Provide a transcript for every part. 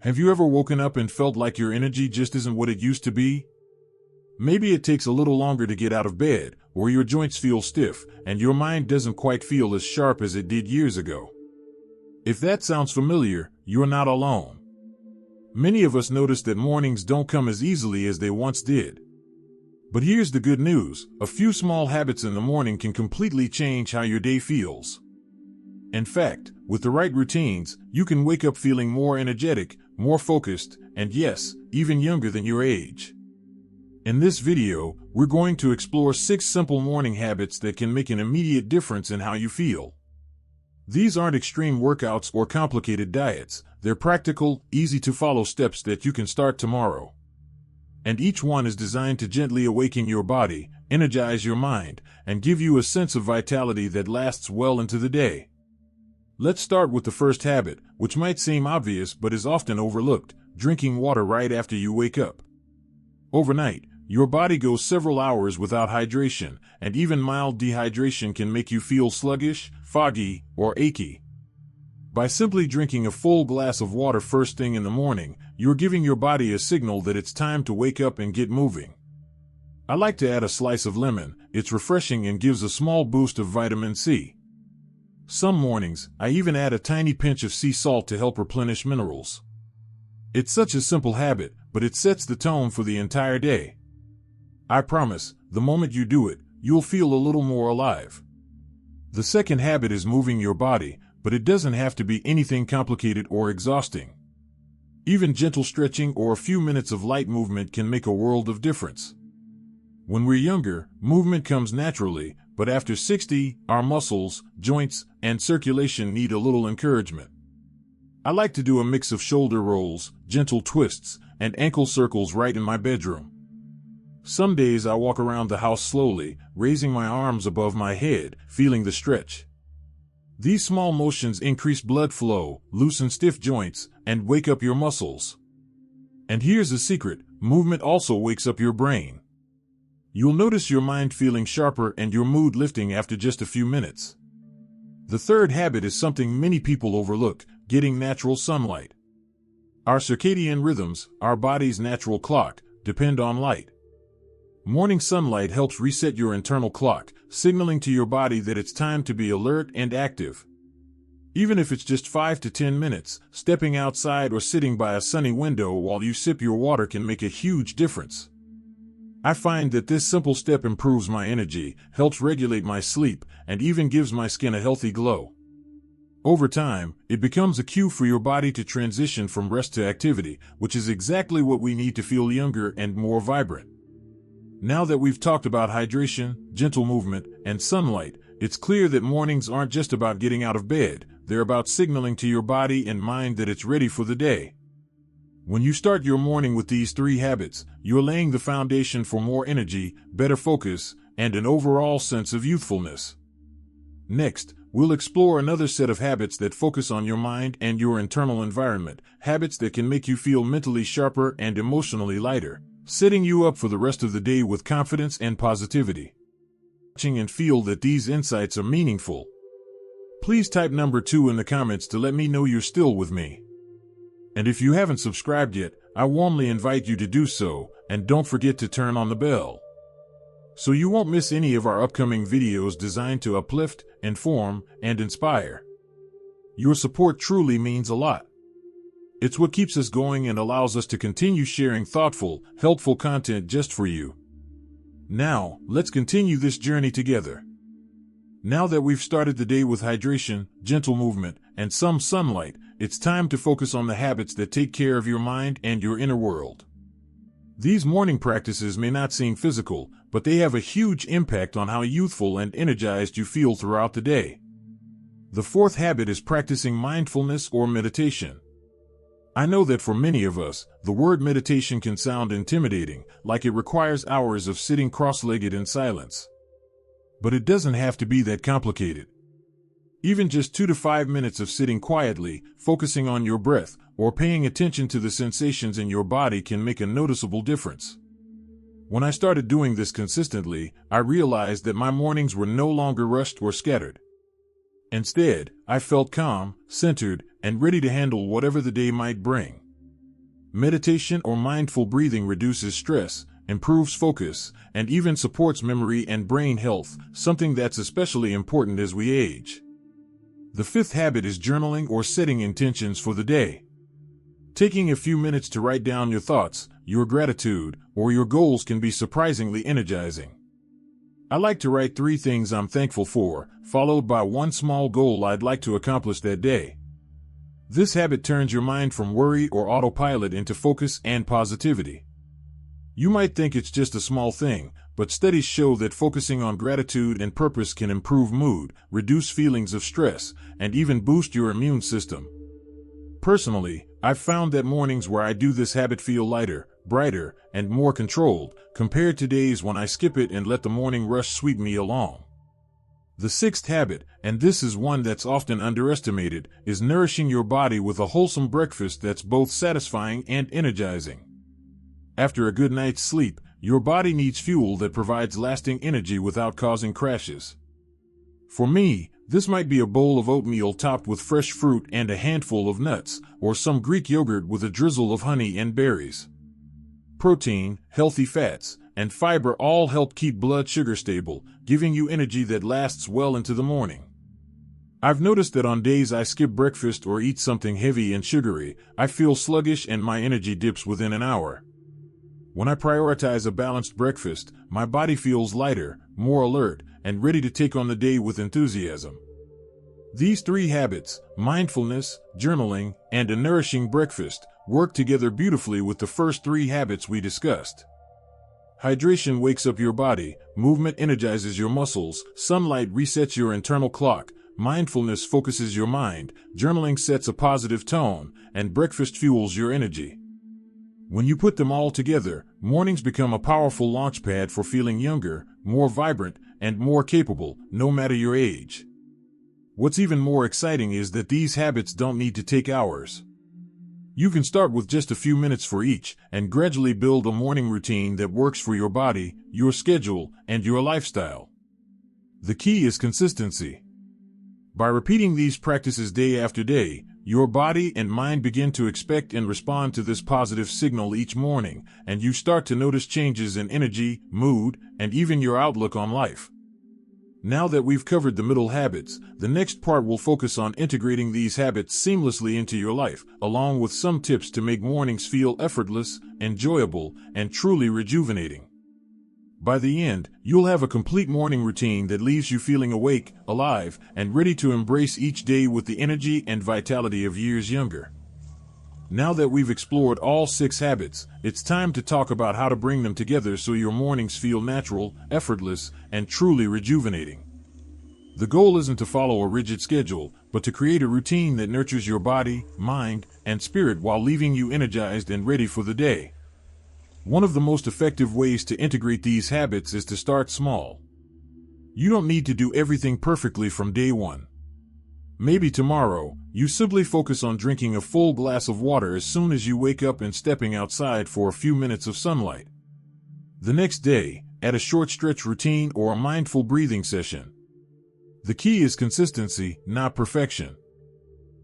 Have you ever woken up and felt like your energy just isn't what it used to be? Maybe it takes a little longer to get out of bed, or your joints feel stiff, and your mind doesn't quite feel as sharp as it did years ago. If that sounds familiar, you're not alone. Many of us notice that mornings don't come as easily as they once did. But here's the good news: a few small habits in the morning can completely change how your day feels. In fact, with the right routines, you can wake up feeling more energetic, more focused, and yes, even younger than your age. In this video, we're going to explore 6 simple morning habits that can make an immediate difference in how you feel. These aren't extreme workouts or complicated diets. They're practical, easy-to-follow steps that you can start tomorrow. And each one is designed to gently awaken your body, energize your mind, and give you a sense of vitality that lasts well into the day. Let's start with the first habit, which might seem obvious but is often overlooked: drinking water right after you wake up. Overnight, your body goes several hours without hydration, and even mild dehydration can make you feel sluggish, foggy, or achy. By simply drinking a full glass of water first thing in the morning, you're giving your body a signal that it's time to wake up and get moving. I like to add a slice of lemon. It's refreshing and gives a small boost of vitamin C. Some mornings, I even add a tiny pinch of sea salt to help replenish minerals. It's such a simple habit, but it sets the tone for the entire day. I promise, the moment you do it, you'll feel a little more alive. The second habit is moving your body, but it doesn't have to be anything complicated or exhausting. Even gentle stretching or a few minutes of light movement can make a world of difference. When we're younger, movement comes naturally, but after 60, our muscles, joints, and circulation need a little encouragement. I like to do a mix of shoulder rolls, gentle twists, and ankle circles right in my bedroom. Some days I walk around the house slowly, raising my arms above my head, feeling the stretch. These small motions increase blood flow, loosen stiff joints, and wake up your muscles. And here's the secret: movement also wakes up your brain. You'll notice your mind feeling sharper and your mood lifting after just a few minutes. The third habit is something many people overlook: getting natural sunlight. Our circadian rhythms, our body's natural clock, depend on light. Morning sunlight helps reset your internal clock, signaling to your body that it's time to be alert and active. Even if it's just 5 to 10 minutes, stepping outside or sitting by a sunny window while you sip your water can make a huge difference. I find that this simple step improves my energy, helps regulate my sleep, and even gives my skin a healthy glow. Over time, it becomes a cue for your body to transition from rest to activity, which is exactly what we need to feel younger and more vibrant. Now that we've talked about hydration, gentle movement, and sunlight, it's clear that mornings aren't just about getting out of bed. They're about signaling to your body and mind that it's ready for the day. When you start your morning with these 3 habits, you're laying the foundation for more energy, better focus, and an overall sense of youthfulness. Next, we'll explore another set of habits that focus on your mind and your internal environment, habits that can make you feel mentally sharper and emotionally lighter, setting you up for the rest of the day with confidence and positivity. Watching and feel that these insights are meaningful. Please type number 2 in the comments to let me know you're still with me. And if you haven't subscribed yet, I warmly invite you to do so, and don't forget to turn on the bell, so you won't miss any of our upcoming videos designed to uplift, inform, and inspire. Your support truly means a lot. It's what keeps us going and allows us to continue sharing thoughtful, helpful content just for you. Now, let's continue this journey together. Now that we've started the day with hydration, gentle movement, and some sunlight, it's time to focus on the habits that take care of your mind and your inner world. These morning practices may not seem physical, but they have a huge impact on how youthful and energized you feel throughout the day. The fourth habit is practicing mindfulness or meditation. I know that for many of us, the word meditation can sound intimidating, like it requires hours of sitting cross-legged in silence. But it doesn't have to be that complicated. Even just 2 to 5 minutes of sitting quietly, focusing on your breath, or paying attention to the sensations in your body can make a noticeable difference. When I started doing this consistently, I realized that my mornings were no longer rushed or scattered. Instead, I felt calm, centered, and ready to handle whatever the day might bring. Meditation or mindful breathing reduces stress, improves focus, and even supports memory and brain health, something that's especially important as we age. The fifth habit is journaling or setting intentions for the day. Taking a few minutes to write down your thoughts, your gratitude, or your goals can be surprisingly energizing. I like to write 3 things I'm thankful for, followed by one small goal I'd like to accomplish that day. This habit turns your mind from worry or autopilot into focus and positivity. You might think it's just a small thing, but studies show that focusing on gratitude and purpose can improve mood, reduce feelings of stress, and even boost your immune system. Personally, I've found that mornings where I do this habit feel lighter, brighter, and more controlled, compared to days when I skip it and let the morning rush sweep me along. The sixth habit, and this is one that's often underestimated, is nourishing your body with a wholesome breakfast that's both satisfying and energizing. After a good night's sleep, your body needs fuel that provides lasting energy without causing crashes. For me, this might be a bowl of oatmeal topped with fresh fruit and a handful of nuts, or some Greek yogurt with a drizzle of honey and berries. Protein, healthy fats, and fiber all help keep blood sugar stable, giving you energy that lasts well into the morning. I've noticed that on days I skip breakfast or eat something heavy and sugary, I feel sluggish and my energy dips within an hour. When I prioritize a balanced breakfast, my body feels lighter, more alert, and ready to take on the day with enthusiasm. These 3 habits, mindfulness, journaling, and a nourishing breakfast, work together beautifully with the first 3 habits we discussed. Hydration wakes up your body, movement energizes your muscles, sunlight resets your internal clock, mindfulness focuses your mind, journaling sets a positive tone, and breakfast fuels your energy. When you put them all together, mornings become a powerful launchpad for feeling younger, more vibrant, and more capable, no matter your age. What's even more exciting is that these habits don't need to take hours. You can start with just a few minutes for each, and gradually build a morning routine that works for your body, your schedule, and your lifestyle. The key is consistency. By repeating these practices day after day, your body and mind begin to expect and respond to this positive signal each morning, and you start to notice changes in energy, mood, and even your outlook on life. Now that we've covered the middle habits, the next part will focus on integrating these habits seamlessly into your life, along with some tips to make mornings feel effortless, enjoyable, and truly rejuvenating. By the end, you'll have a complete morning routine that leaves you feeling awake, alive, and ready to embrace each day with the energy and vitality of years younger. Now that we've explored all 6 habits, it's time to talk about how to bring them together so your mornings feel natural, effortless, and truly rejuvenating. The goal isn't to follow a rigid schedule, but to create a routine that nurtures your body, mind, and spirit while leaving you energized and ready for the day. One of the most effective ways to integrate these habits is to start small. You don't need to do everything perfectly from day one. Maybe tomorrow, you simply focus on drinking a full glass of water as soon as you wake up and stepping outside for a few minutes of sunlight. The next day, add a short stretch routine or a mindful breathing session. The key is consistency, not perfection.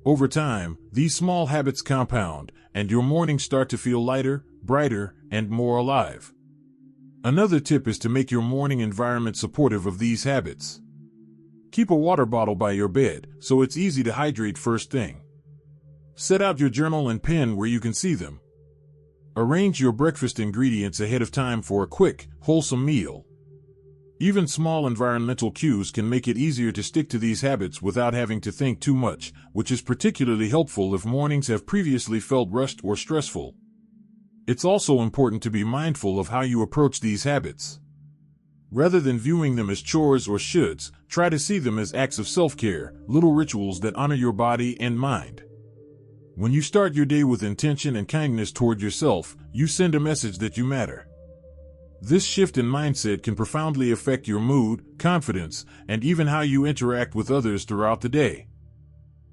Over time, these small habits compound, and your mornings start to feel lighter, brighter, and more alive. Another tip is to make your morning environment supportive of these habits. Keep a water bottle by your bed, so it's easy to hydrate first thing. Set out your journal and pen where you can see them. Arrange your breakfast ingredients ahead of time for a quick, wholesome meal. Even small environmental cues can make it easier to stick to these habits without having to think too much, which is particularly helpful if mornings have previously felt rushed or stressful. It's also important to be mindful of how you approach these habits. Rather than viewing them as chores or shoulds, try to see them as acts of self-care, little rituals that honor your body and mind. When you start your day with intention and kindness toward yourself, you send a message that you matter. This shift in mindset can profoundly affect your mood, confidence, and even how you interact with others throughout the day.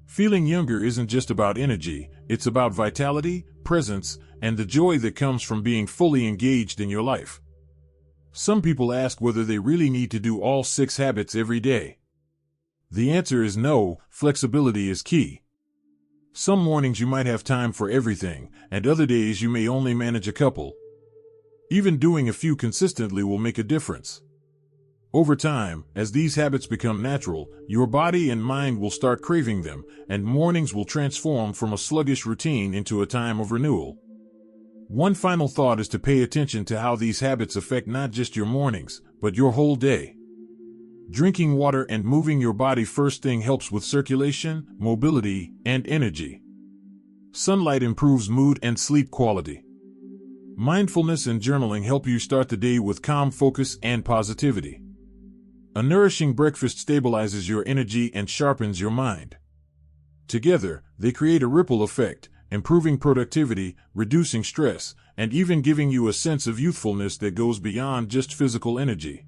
Feeling younger isn't just about energy, it's about vitality, presence, and the joy that comes from being fully engaged in your life. Some people ask whether they really need to do all 6 habits every day. The answer is no, flexibility is key. Some mornings you might have time for everything, and other days you may only manage a couple. Even doing a few consistently will make a difference. Over time, as these habits become natural, your body and mind will start craving them, and mornings will transform from a sluggish routine into a time of renewal. One final thought is to pay attention to how these habits affect not just your mornings, but your whole day. Drinking water and moving your body first thing helps with circulation, mobility, and energy. Sunlight improves mood and sleep quality. Mindfulness and journaling help you start the day with calm focus and positivity. A nourishing breakfast stabilizes your energy and sharpens your mind. Together, they create a ripple effect, improving productivity, reducing stress, and even giving you a sense of youthfulness that goes beyond just physical energy.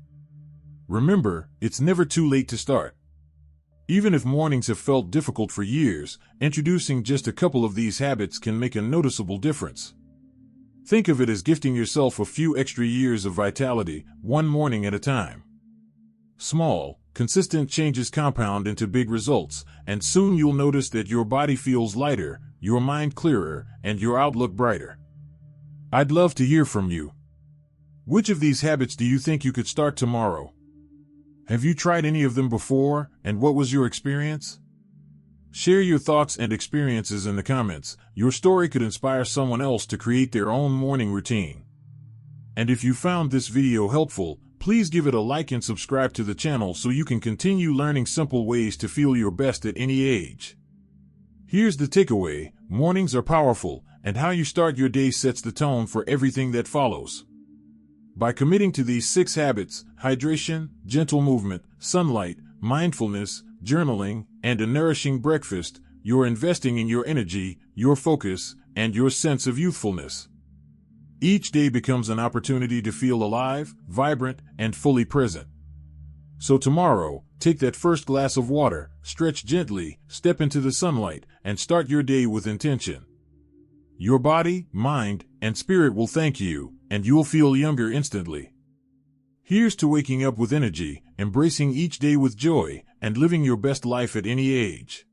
Remember, it's never too late to start. Even if mornings have felt difficult for years, introducing just a couple of these habits can make a noticeable difference. Think of it as gifting yourself a few extra years of vitality, one morning at a time. Small, consistent changes compound into big results, and soon you'll notice that your body feels lighter, your mind clearer, and your outlook brighter. I'd love to hear from you. Which of these habits do you think you could start tomorrow? Have you tried any of them before, and what was your experience? Share your thoughts and experiences in the comments. Your story could inspire someone else to create their own morning routine. And if you found this video helpful, please give it a like and subscribe to the channel so you can continue learning simple ways to feel your best at any age. Here's the takeaway: mornings are powerful, and how you start your day sets the tone for everything that follows. By committing to these 6 habits, hydration, gentle movement, sunlight, mindfulness, journaling, and a nourishing breakfast, you're investing in your energy, your focus, and your sense of youthfulness. Each day becomes an opportunity to feel alive, vibrant, and fully present. So tomorrow, take that first glass of water, stretch gently, step into the sunlight, and start your day with intention. Your body, mind, and spirit will thank you, and you'll feel younger instantly. Here's to waking up with energy, embracing each day with joy, and living your best life at any age.